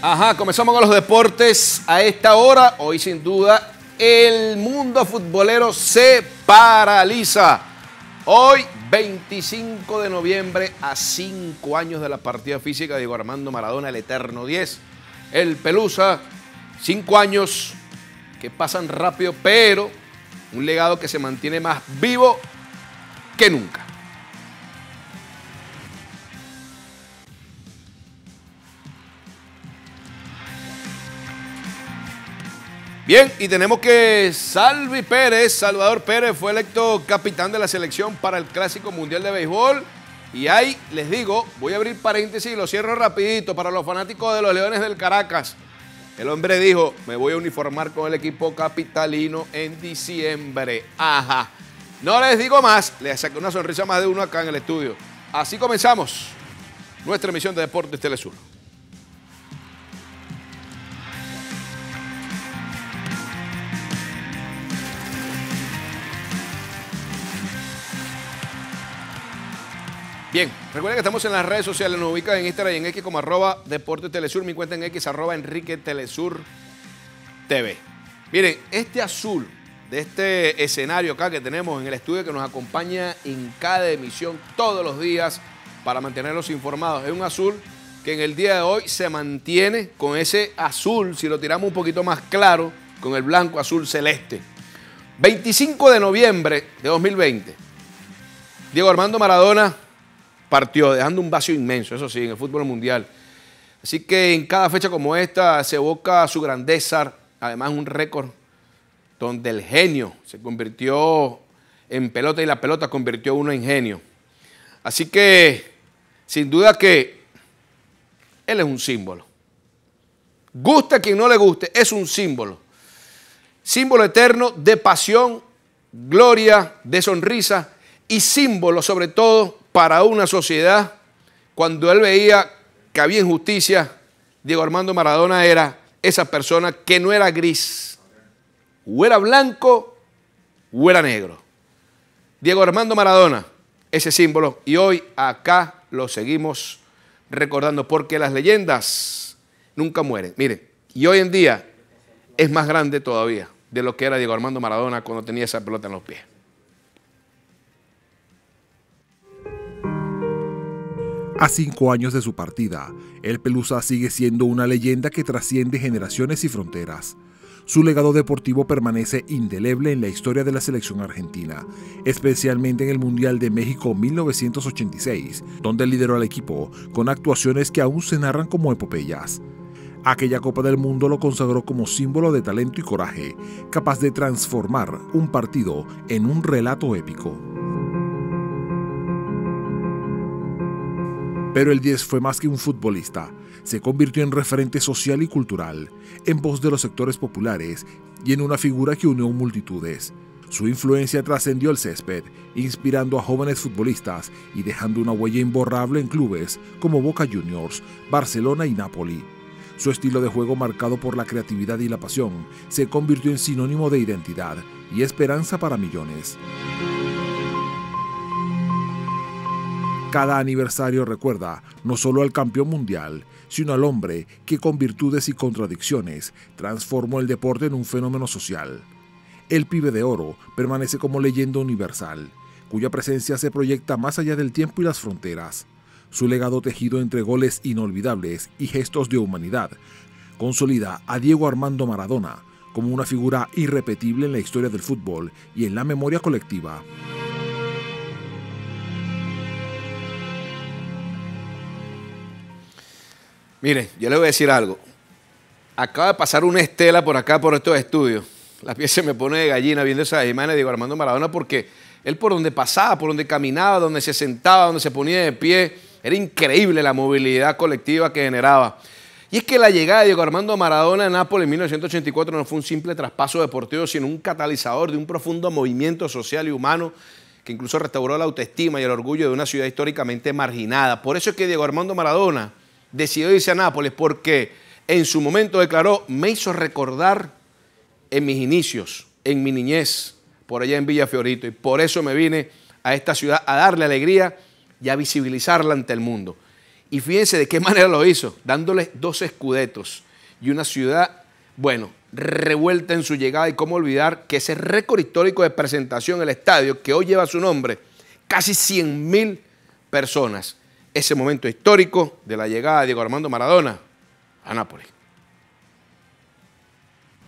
Ajá, comenzamos con los deportes a esta hora. Hoy sin duda el mundo futbolero se paraliza. Hoy 25 de noviembre, a 5 años de la partida física de Diego Armando Maradona, el eterno 10. El Pelusa, 5 años que pasan rápido, pero un legado que se mantiene más vivo que nunca. Bien, y tenemos que Salvador Pérez fue electo capitán de la selección para el Clásico Mundial de Béisbol. Y ahí, les digo, voy a abrir paréntesis y lo cierro rapidito para los fanáticos de los Leones del Caracas. El hombre dijo, me voy a uniformar con el equipo capitalino en diciembre. Ajá. No les digo más, les saqué una sonrisa más de uno acá en el estudio. Así comenzamos nuestra emisión de Deportes Telesur. Bien, recuerden que estamos en las redes sociales, nos ubican en Instagram y en X como @Deportes Telesur, mi cuenta en X @Enrique Telesur TV. Miren, este azul de este escenario acá que tenemos en el estudio que nos acompaña en cada emisión todos los días para mantenerlos informados, es un azul que en el día de hoy se mantiene con ese azul, si lo tiramos un poquito más claro, con el blanco azul celeste. 25 de noviembre de 2020, Diego Armando Maradona partió, dejando un vacío inmenso, eso sí, en el fútbol mundial. Así que en cada fecha como esta se evoca su grandeza, además un récord donde el genio se convirtió en pelota y la pelota convirtió uno en genio. Así que, sin duda que él es un símbolo. Guste a quien no le guste, es un símbolo. Símbolo eterno de pasión, gloria, de sonrisa y símbolo sobre todo para una sociedad. Cuando él veía que había injusticia, Diego Armando Maradona era esa persona que no era gris, o era blanco o era negro. Diego Armando Maradona, ese símbolo, y hoy acá lo seguimos recordando porque las leyendas nunca mueren. Miren, y hoy en día es más grande todavía de lo que era Diego Armando Maradona cuando tenía esa pelota en los pies. A 5 años de su partida, el Pelusa sigue siendo una leyenda que trasciende generaciones y fronteras. Su legado deportivo permanece indeleble en la historia de la selección argentina, especialmente en el Mundial de México 1986, donde lideró al equipo con actuaciones que aún se narran como epopeyas. Aquella Copa del Mundo lo consagró como símbolo de talento y coraje, capaz de transformar un partido en un relato épico. Pero el 10 fue más que un futbolista, se convirtió en referente social y cultural, en voz de los sectores populares y en una figura que unió multitudes. Su influencia trascendió el césped, inspirando a jóvenes futbolistas y dejando una huella imborrable en clubes como Boca Juniors, Barcelona y Napoli. Su estilo de juego, marcado por la creatividad y la pasión, se convirtió en sinónimo de identidad y esperanza para millones. Cada aniversario recuerda no solo al campeón mundial, sino al hombre que con virtudes y contradicciones transformó el deporte en un fenómeno social. El Pibe de Oro permanece como leyenda universal, cuya presencia se proyecta más allá del tiempo y las fronteras. Su legado, tejido entre goles inolvidables y gestos de humanidad, consolida a Diego Armando Maradona como una figura irrepetible en la historia del fútbol y en la memoria colectiva. Mire, yo le voy a decir algo. Acaba de pasar una estela por acá, por estos estudios. La piel se me pone de gallina viendo esas imágenes de Diego Armando Maradona porque él por donde pasaba, por donde caminaba, donde se sentaba, donde se ponía de pie, era increíble la movilidad colectiva que generaba. Y es que la llegada de Diego Armando Maradona a Nápoles en 1984 no fue un simple traspaso deportivo, sino un catalizador de un profundo movimiento social y humano que incluso restauró la autoestima y el orgullo de una ciudad históricamente marginada. Por eso es que Diego Armando Maradona decidió irse a Nápoles, porque en su momento declaró: me hizo recordar en mis inicios, en mi niñez, por allá en Villa Fiorito, y por eso me vine a esta ciudad a darle alegría y a visibilizarla ante el mundo. Y fíjense de qué manera lo hizo, dándoles 2 scudettos y una ciudad, bueno, revuelta en su llegada. Y cómo olvidar que ese récord histórico de presentación en el estadio, que hoy lleva su nombre, casi 100.000 personas. Ese momento histórico de la llegada de Diego Armando Maradona a Nápoles.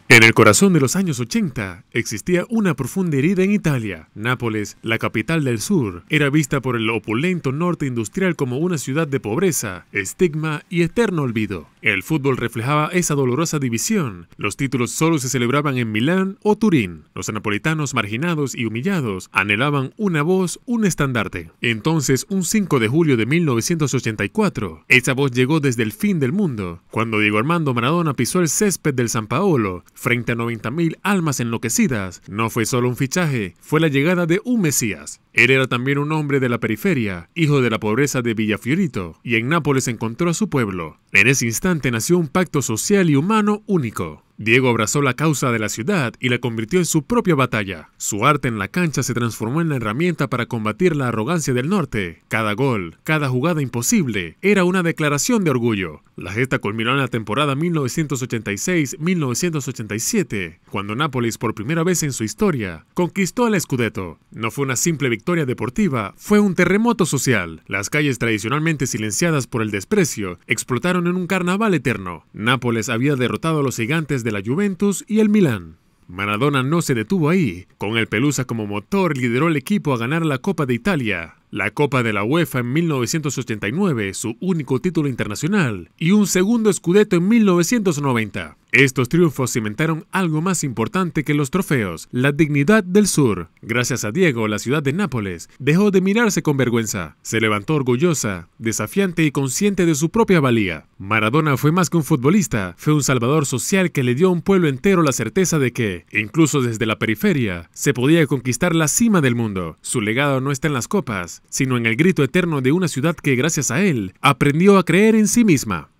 En el corazón de los años 80 existía una profunda herida en Italia. Nápoles, la capital del sur, era vista por el opulento norte industrial como una ciudad de pobreza, estigma y eterno olvido. El fútbol reflejaba esa dolorosa división. Los títulos solo se celebraban en Milán o Turín. Los napolitanos marginados y humillados anhelaban una voz, un estandarte. Entonces, un 5 de julio de 1984, esa voz llegó desde el fin del mundo, cuando Diego Armando Maradona pisó el césped del San Paolo, frente a 90.000 almas enloquecidas. No fue solo un fichaje, fue la llegada de un Mesías. Él era también un hombre de la periferia, hijo de la pobreza de Villafiorito, y en Nápoles encontró a su pueblo. En ese instante nació un pacto social y humano único. Diego abrazó la causa de la ciudad y la convirtió en su propia batalla. Su arte en la cancha se transformó en la herramienta para combatir la arrogancia del norte. Cada gol, cada jugada imposible, era una declaración de orgullo. La gesta culminó en la temporada 1986-1987, cuando Nápoles, por primera vez en su historia, conquistó el Scudetto. No fue una simple victoria deportiva, fue un terremoto social. Las calles tradicionalmente silenciadas por el desprecio explotaron en un carnaval eterno. Nápoles había derrotado a los gigantes de la Juventus y el Milán. Maradona no se detuvo ahí. Con el Pelusa como motor, lideró el equipo a ganar la Copa de Italia, la Copa de la UEFA en 1989, su único título internacional, y un segundo Scudetto en 1990. Estos triunfos cimentaron algo más importante que los trofeos, la dignidad del sur. Gracias a Diego, la ciudad de Nápoles dejó de mirarse con vergüenza. Se levantó orgullosa, desafiante y consciente de su propia valía. Maradona fue más que un futbolista, fue un salvador social que le dio a un pueblo entero la certeza de que, incluso desde la periferia, se podía conquistar la cima del mundo. Su legado no está en las copas, sino en el grito eterno de una ciudad que, gracias a él, aprendió a creer en sí misma.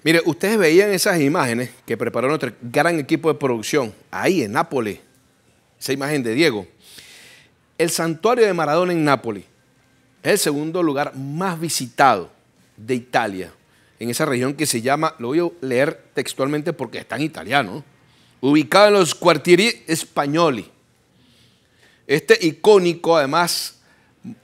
Mire, ustedes veían esas imágenes que preparó nuestro gran equipo de producción ahí en Nápoles. Esa imagen de Diego. El santuario de Maradona en Nápoles es el segundo lugar más visitado de Italia, en esa región que se llama, lo voy a leer textualmente porque está en italiano, ubicado en los Quartieri Spagnoli. Este icónico, además,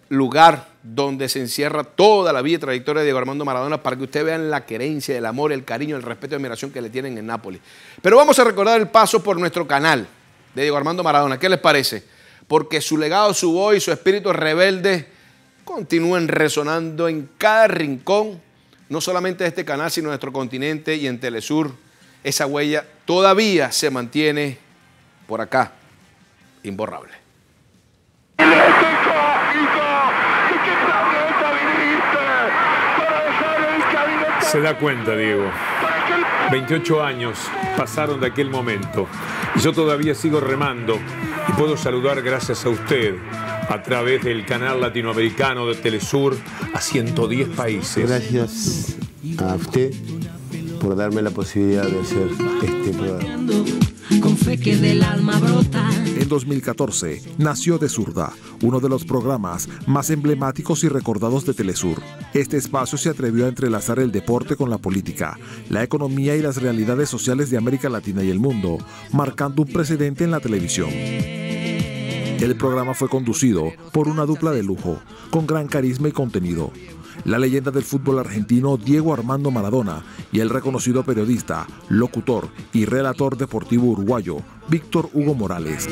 lugar donde se encierra toda la vida y trayectoria de Diego Armando Maradona, para que ustedes vean la querencia, el amor, el cariño, el respeto y admiración que le tienen en Nápoles. Pero vamos a recordar el paso por nuestro canal de Diego Armando Maradona. ¿Qué les parece? Porque su legado, su voz y su espíritu rebelde continúan resonando en cada rincón, no solamente de este canal, sino de nuestro continente y en Telesur. Esa huella todavía se mantiene por acá, imborrable. Se da cuenta, Diego. 28 años pasaron de aquel momento y yo todavía sigo remando y puedo saludar gracias a usted a través del canal latinoamericano de Telesur a 110 países. Gracias a usted por darme la posibilidad de hacer este programa. Con fe que del alma brota. En 2014 nació De Zurda, uno de los programas más emblemáticos y recordados de Telesur. Este espacio se atrevió a entrelazar el deporte con la política, la economía y las realidades sociales de América Latina y el mundo, marcando un precedente en la televisión. El programa fue conducido por una dupla de lujo, con gran carisma y contenido. La leyenda del fútbol argentino Diego Armando Maradona y el reconocido periodista, locutor y relator deportivo uruguayo Víctor Hugo Morales.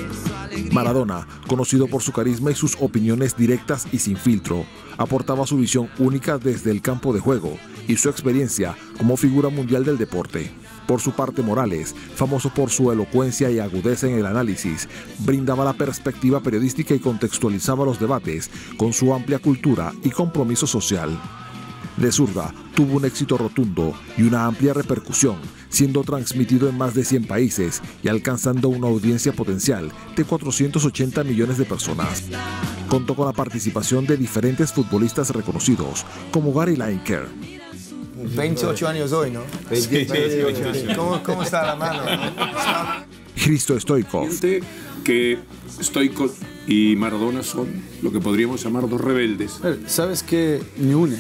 Maradona, conocido por su carisma y sus opiniones directas y sin filtro, aportaba su visión única desde el campo de juego y su experiencia como figura mundial del deporte. Por su parte, Morales, famoso por su elocuencia y agudeza en el análisis, brindaba la perspectiva periodística y contextualizaba los debates con su amplia cultura y compromiso social. De Zurda tuvo un éxito rotundo y una amplia repercusión, siendo transmitido en más de 100 países y alcanzando una audiencia potencial de 480 millones de personas. Contó con la participación de diferentes futbolistas reconocidos, como Gary Lineker. 28 años hoy, ¿no? 28 años. ¿Cómo está la mano? Hristo Stoichkov. Que Stoichkov y Maradona son lo que podríamos llamar dos rebeldes. ¿Sabes qué me une?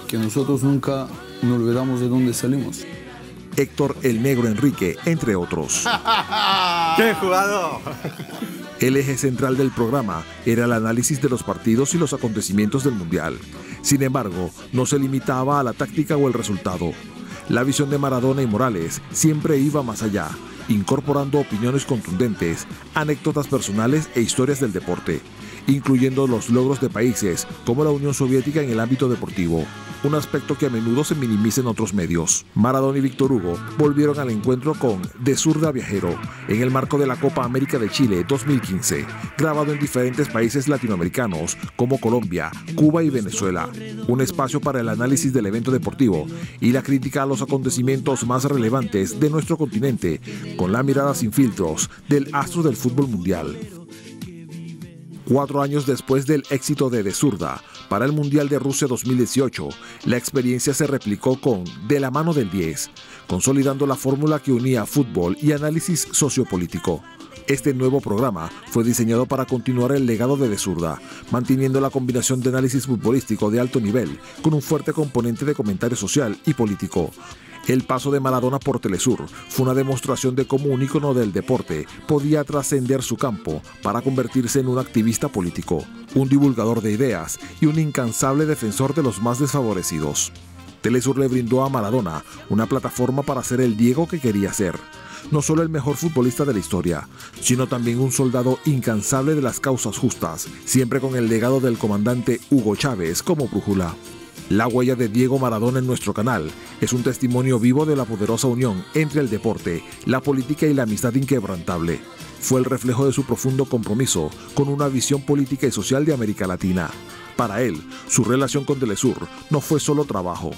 Que nosotros nunca nos olvidamos de dónde salimos. Héctor el Negro Enrique, entre otros. ¡Qué jugador! El eje central del programa era el análisis de los partidos y los acontecimientos del Mundial. Sin embargo, no se limitaba a la táctica o el resultado. La visión de Maradona y Morales siempre iba más allá, incorporando opiniones contundentes, anécdotas personales e historias del deporte, incluyendo los logros de países como la Unión Soviética en el ámbito deportivo, un aspecto que a menudo se minimiza en otros medios. Maradona y Víctor Hugo volvieron al encuentro con De Zurda a Viajero en el marco de la Copa América de Chile 2015, grabado en diferentes países latinoamericanos como Colombia, Cuba y Venezuela. Un espacio para el análisis del evento deportivo y la crítica a los acontecimientos más relevantes de nuestro continente, con la mirada sin filtros del astro del fútbol mundial. 4 años después del éxito de Zurda para el Mundial de Rusia 2018, la experiencia se replicó con De la mano del 10, consolidando la fórmula que unía fútbol y análisis sociopolítico. Este nuevo programa fue diseñado para continuar el legado de Zurda, manteniendo la combinación de análisis futbolístico de alto nivel con un fuerte componente de comentario social y político. El paso de Maradona por Telesur fue una demostración de cómo un ícono del deporte podía trascender su campo para convertirse en un activista político, un divulgador de ideas y un incansable defensor de los más desfavorecidos. Telesur le brindó a Maradona una plataforma para ser el Diego que quería ser, no solo el mejor futbolista de la historia, sino también un soldado incansable de las causas justas, siempre con el legado del comandante Hugo Chávez como brújula. La huella de Diego Maradona en nuestro canal es un testimonio vivo de la poderosa unión entre el deporte, la política y la amistad inquebrantable. Fue el reflejo de su profundo compromiso con una visión política y social de América Latina. Para él, su relación con Telesur no fue solo trabajo.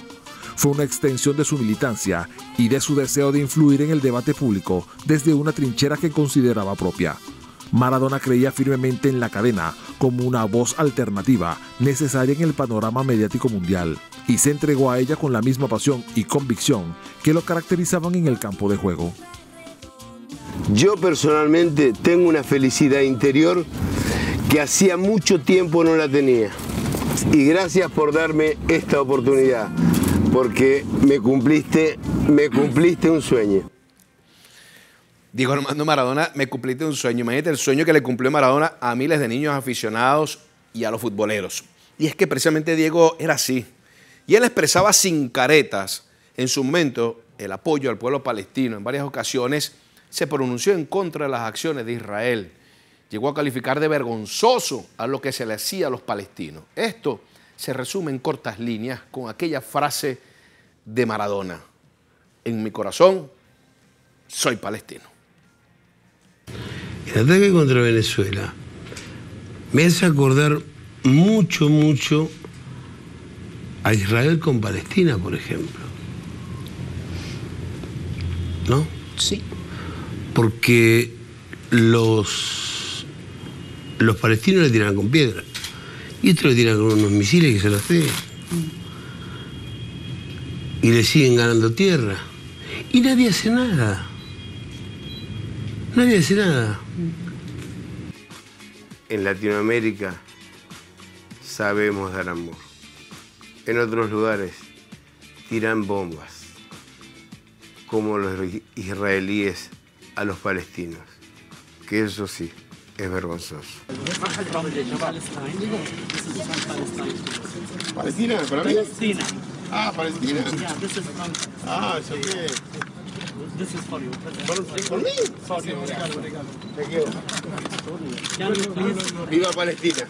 Fue una extensión de su militancia y de su deseo de influir en el debate público desde una trinchera que consideraba propia. Maradona creía firmemente en la cadena como una voz alternativa necesaria en el panorama mediático mundial y se entregó a ella con la misma pasión y convicción que lo caracterizaban en el campo de juego. Yo personalmente tengo una felicidad interior que hacía mucho tiempo no la tenía. Y gracias por darme esta oportunidad, porque me cumpliste un sueño. Diego Armando Maradona, me cumpliste un sueño. Imagínate el sueño que le cumplió Maradona a miles de niños aficionados y a los futboleros. Y es que precisamente Diego era así. Y él expresaba sin caretas en su momento el apoyo al pueblo palestino. En varias ocasiones se pronunció en contra de las acciones de Israel. Llegó a calificar de vergonzoso a lo que se le hacía a los palestinos. Esto se resume en cortas líneas con aquella frase de Maradona: en mi corazón soy palestino. El ataque contra Venezuela me hace acordar mucho a Israel con Palestina, por ejemplo. ¿No? Sí. Porque los palestinos le tiran con piedras y estos le tiran con unos misiles que se los hacen. Y le siguen ganando tierra. Y nadie hace nada. Nadie hace nada. En Latinoamérica sabemos dar amor. En otros lugares tiran bombas, como los israelíes a los palestinos, que eso sí es vergonzoso. ¿Palestina? ¿Para mí? Palestina. Ah, Palestina. Ah, ¿eso qué? This is for you. ¿Por mí? For you. Te quedo. Can you please? ¡Viva Palestina!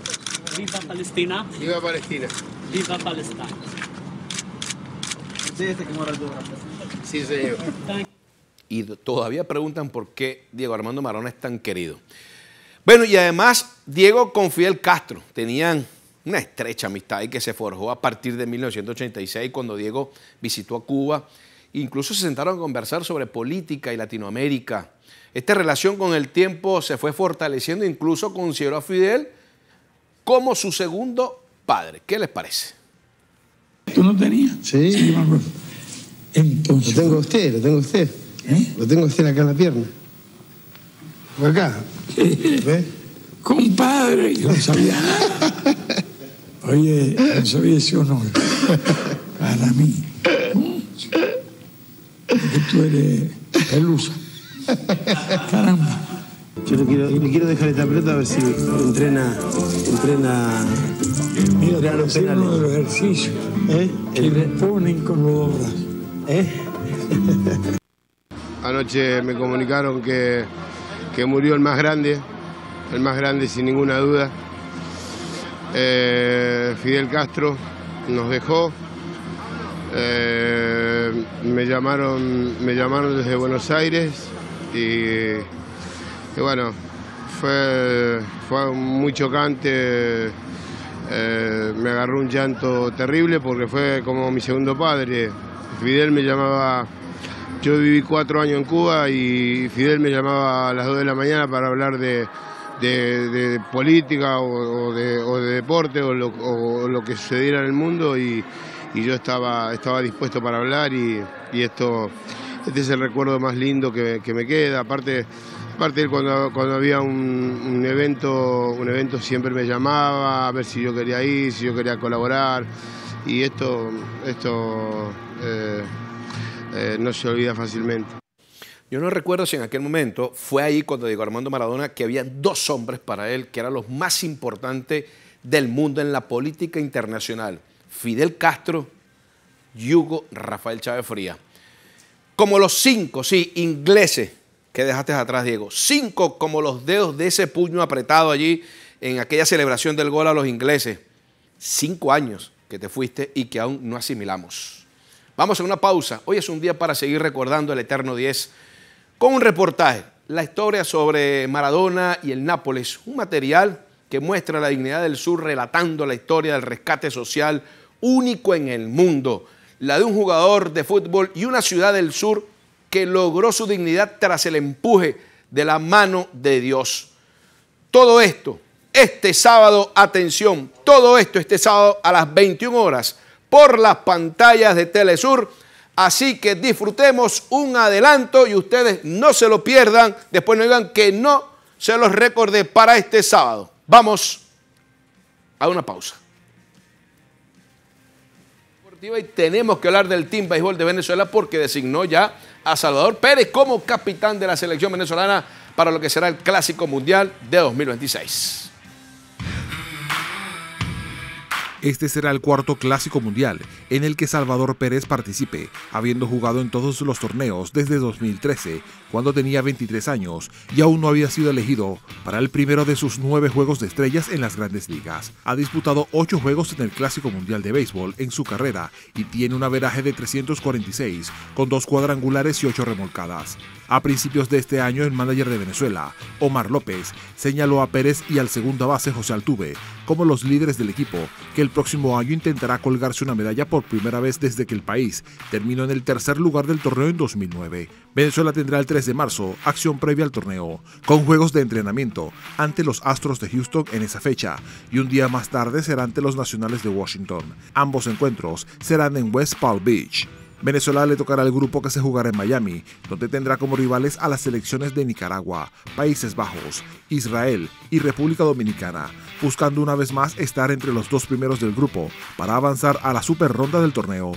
Viva Palestina. ¡Viva Palestina! Viva Palestina. Sí, señor. Y todavía preguntan por qué Diego Armando Maradona es tan querido. Bueno, y además Diego con Fidel Castro tenían una estrecha amistad y que se forjó a partir de 1986 cuando Diego visitó a Cuba. Incluso se sentaron a conversar sobre política y Latinoamérica. Esta relación con el tiempo se fue fortaleciendo, incluso consideró a Fidel como su segundo padre. ¿Qué les parece? ¿Tú no tenías? Sí. Sí, me acuerdo. Entonces, Lo tengo a usted. Lo tengo a usted acá en la pierna. O acá. ¿Ves? compadre, yo no sabía nada. Oye, no sabía ese honor para mí. Que tú eres Pelusa. Caramba. Yo le quiero dejar esta pelota a ver si entrena. Mira, para hacer uno de los ejercicios que le ponen con los dos brazos. Anoche me comunicaron que murió el más grande sin ninguna duda. Fidel Castro nos dejó. Me llamaron desde Buenos Aires y bueno, fue muy chocante. Me agarró un llanto terrible porque fue como mi segundo padre. Fidel me llamaba, yo viví 4 años en Cuba y Fidel me llamaba a las 2 de la mañana para hablar de política o de deporte o lo que sucediera en el mundo y yo estaba dispuesto para hablar y este es el recuerdo más lindo que me queda. Aparte él cuando había un evento siempre me llamaba a ver si yo quería ir, si yo quería colaborar y esto no se olvida fácilmente. Yo no recuerdo si en aquel momento fue ahí cuando Diego Armando Maradona que había 2 hombres para él que eran los más importantes del mundo en la política internacional. Fidel Castro y Hugo Rafael Chávez Frías. Como los 5, sí, ingleses que dejaste atrás, Diego. 5 como los dedos de ese puño apretado allí en aquella celebración del gol a los ingleses. 5 años que te fuiste y que aún no asimilamos. Vamos a una pausa. Hoy es un día para seguir recordando el Eterno 10 con un reportaje, la historia sobre Maradona y el Nápoles, un material que muestra la dignidad del sur relatando la historia del rescate social único en el mundo, la de un jugador de fútbol y una ciudad del sur que logró su dignidad tras el empuje de la mano de Dios. Todo esto, este sábado, atención, todo esto este sábado a las 21 horas por las pantallas de Telesur. Así que disfrutemos un adelanto y ustedes no se lo pierdan. Después no digan que no se los recordé para este sábado. Vamos a una pausa. Y tenemos que hablar del Team Béisbol de Venezuela porque designó ya a Salvador Pérez como capitán de la selección venezolana para lo que será el Clásico Mundial de 2026. Este será el 4º Clásico Mundial en el que Salvador Pérez participe, habiendo jugado en todos los torneos desde 2013, cuando tenía 23 años y aún no había sido elegido para el primero de sus 9 Juegos de Estrellas en las Grandes Ligas. Ha disputado 8 juegos en el Clásico Mundial de Béisbol en su carrera y tiene un averaje de 346, con 2 cuadrangulares y 8 remolcadas. A principios de este año, el manager de Venezuela, Omar López, señaló a Pérez y al segunda base José Altuve como los líderes del equipo, que el próximo año intentará colgarse una medalla por primera vez desde que el país terminó en el 3er lugar del torneo en 2009. Venezuela tendrá el 3 de marzo acción previa al torneo, con juegos de entrenamiento ante los Astros de Houston en esa fecha, y un día más tarde será ante los Nacionales de Washington. Ambos encuentros serán en West Palm Beach. Venezuela le tocará al grupo que se jugará en Miami, donde tendrá como rivales a las selecciones de Nicaragua, Países Bajos, Israel y República Dominicana, buscando una vez más estar entre los 2 primeros del grupo para avanzar a la super ronda del torneo.